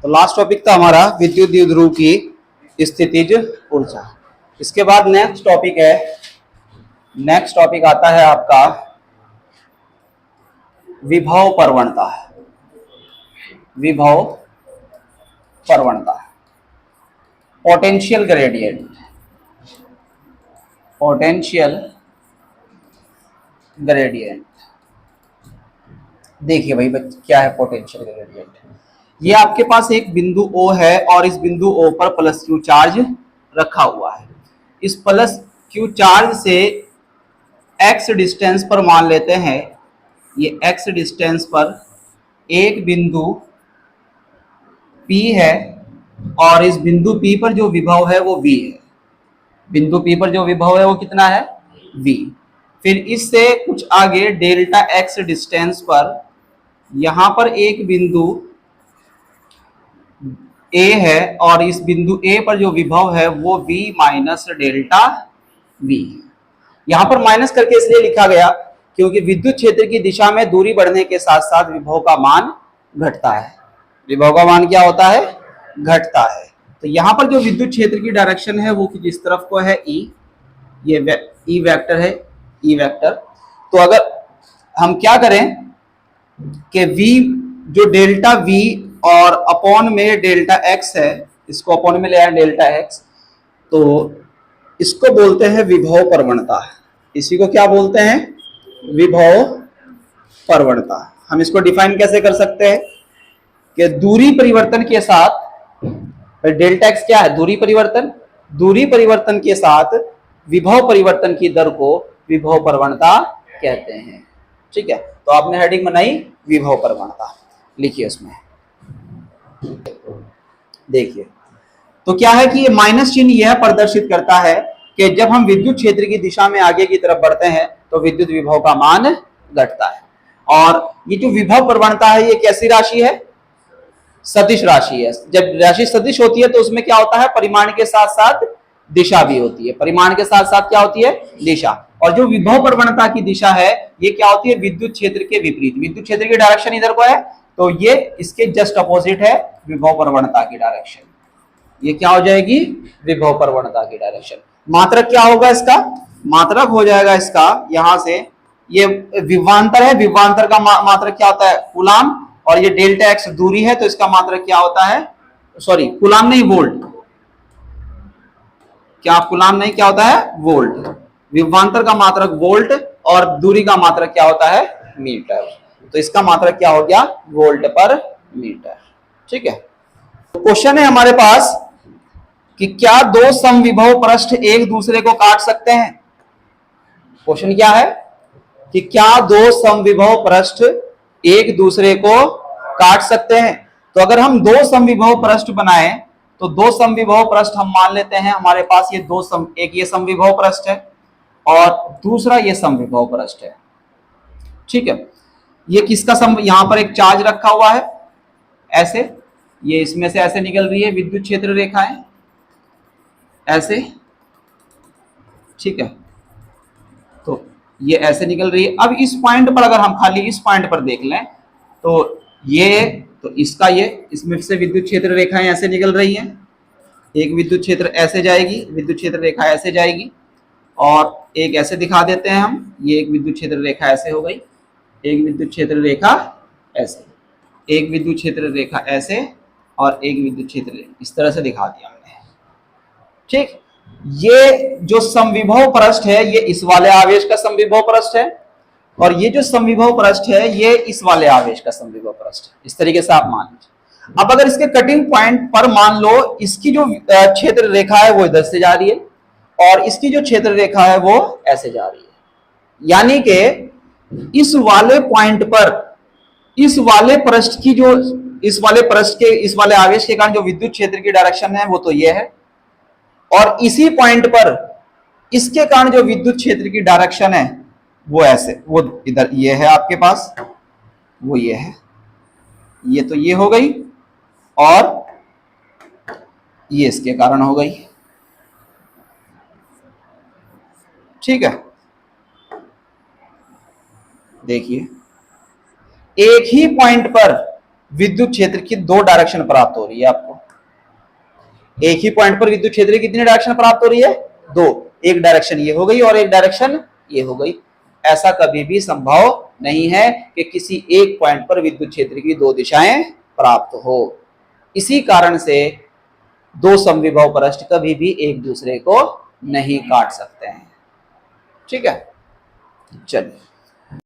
तो last topic था हमारा विद्युत द्विध्रुव की स्थितिज ऊर्जा। इसके बाद नेक्स्ट टॉपिक आता है आपका विभव प्रवणता। विभव प्रवणता, पोटेंशियल ग्रेडियंट। पोटेंशियल ग्रेडियंट, देखिए भाई क्या है पोटेंशियल ग्रेडियंट। ये आपके पास एक बिंदु O है और इस बिंदु O पर प्लस Q चार्ज रखा हुआ है। इस प्लस Q चार्ज से x डिस्टेंस पर मान लेते हैं, ये x डिस्टेंस पर एक बिंदु P है और इस बिंदु P पर जो विभव है वो V है। बिंदु P पर जो विभव है वो कितना है? V। फिर इससे कुछ आगे डेल्टा x डिस्टेंस पर यहां पर एक बिंदु A है और इस बिंदु A पर जो विभव है वो V माइनस डेल्टा V। यहां पर माइनस करके इसलिए लिखा गया क्योंकि विद्युत क्षेत्र की दिशा में दूरी बढ़ने के साथ साथ विभव का मान घटता है। विभव का मान क्या होता है? घटता है। तो यहां पर जो विद्युत क्षेत्र की डायरेक्शन है वो किस तरफ को है? E। ये E वेक्टर है, E वेक्टर। तो अगर हम क्या करें कि V जो डेल्टा V और अपॉन में डेल्टा x है, इसको अपॉन में ले आए डेल्टा x, तो इसको बोलते हैं विभव प्रवणता। इसी को क्या बोलते हैं? विभव प्रवणता। हम इसको डिफाइन कैसे कर सकते हैं कि दूरी परिवर्तन के साथ, डेल्टा x क्या है? दूरी परिवर्तन। दूरी परिवर्तन के साथ विभव परिवर्तन की दर को विभव प्रवणता कहते हैं। ठीक है, तो आपने हेडिंग बनाई विभव प्रवणता, लिखिए उसमें। देखिए तो क्या है कि ये माइनस चिन्ह यह प्रदर्शित करता है कि जब हम विद्युत क्षेत्र की दिशा में आगे की तरफ बढ़ते हैं तो विद्युत विभव का मान घटता है। और ये जो विभव प्रवणता है ये कैसी राशि है? सदिश राशि है। जब राशि सदिश होती है तो उसमें क्या होता है? परिमाण के साथ साथ दिशा भी होती है। परिमाण के साथ साथ क्या होती है? दिशा। और जो विभव प्रवणता की दिशा है ये क्या होती है? विद्युत क्षेत्र के विपरीत। विद्युत क्षेत्र की डायरेक्शन इधर को है तो ये इसके जस्ट अपोजिट है विभव प्रवणता की डायरेक्शन। ये क्या हो जाएगी? विभव प्रवणता की डायरेक्शन। मात्रक क्या होगा इसका? मात्रक हो जाएगा इसका यहां से, ये विभवांतर है, विभवांतर का मात्रक क्या होता है? कूलाम। और ये डेल्टा x दूरी है तो इसका मात्रक क्या होता है? सॉरी कूलाम नहीं, वोल्ट। क्या कूलाम नहीं, क्या होता है? वोल्ट। विभवांतर का मात्रक वोल्ट और दूरी का मात्रक क्या होता है? मीटर। तो इसका मात्रक क्या हो गया? वोल्ट पर मीटर। ठीक है, तो क्वेश्चन है हमारे पास कि क्या दो समविभव पृष्ठ एक दूसरे को काट सकते हैं? क्वेश्चन क्या है कि क्या दो समविभव पृष्ठ एक दूसरे को काट सकते हैं? तो अगर हम दो समविभव पृष्ठ बनाएं तो दो समविभव पृष्ठ हम मान लेते हैं हमारे पास ये एक ये समविभव पृष्ठ है और दूसरा ये समविभव पृष्ठ है। ठीक है, ये किसका यहां पर एक चार्ज रखा हुआ है ऐसे, ये इसमें से ऐसे निकल रही है विद्युत क्षेत्र रेखाएं ऐसे। ठीक है, तो ये ऐसे निकल रही है। अब इस पॉइंट पर अगर हम खाली इस पॉइंट पर देख लें तो ये, तो इसका ये, इसमें से विद्युत क्षेत्र रेखाएं ऐसे निकल रही हैं। एक विद्युत क्षेत्र ऐसे जाएगी, विद्युत क्षेत्र रेखा ऐसे जाएगी और एक ऐसे दिखा देते हैं हम, ये एक विद्युत क्षेत्र रेखा ऐसे हो गई, एक विद्युत क्षेत्र रेखा ऐसे, एक विद्युत क्षेत्र रेखा ऐसे और एक विद्युत क्षेत्र इस तरह से दिखा दिया हमने। ठीक, ये जो समविभव पृष्ठ है ये इस वाले आवेश का समविभव पृष्ठ है और ये जो समविभव पृष्ठ है ये इस वाले आवेश का समविभव पृष्ठ है। इस तरीके से आप मान लीजिए। अब अगर इसके कटिंग पॉइंट पर मान लो इसकी जो क्षेत्र रेखा है वो इधर से जा रही है और इसकी जो क्षेत्र रेखा है वो ऐसे जा रही है, यानी कि इस वाले पॉइंट पर इस वाले पृष्ठ की जो, इस वाले पृष्ठ के इस वाले आवेश के कारण जो विद्युत क्षेत्र की डायरेक्शन है वो तो ये है और इसी पॉइंट पर इसके कारण जो विद्युत क्षेत्र की डायरेक्शन है वो ऐसे, वो इधर ये है आपके पास, वो ये है, ये तो ये हो गई और ये इसके कारण हो गई। ठीक है, देखिए एक ही पॉइंट पर विद्युत क्षेत्र की दो डायरेक्शन प्राप्त हो रही है आपको। एक ही पॉइंट पर विद्युत क्षेत्र की कितनी डायरेक्शन प्राप्त हो रही है? दो। एक डायरेक्शन ये हो गई और एक डायरेक्शन ये हो गई। ऐसा कभी भी संभव नहीं है कि किसी एक पॉइंट पर विद्युत क्षेत्र की दो दिशाएं प्राप्त हो। इसी कारण से दो समविभव पृष्ठ कभी भी एक दूसरे को नहीं काट सकते हैं। ठीक है, चलिए।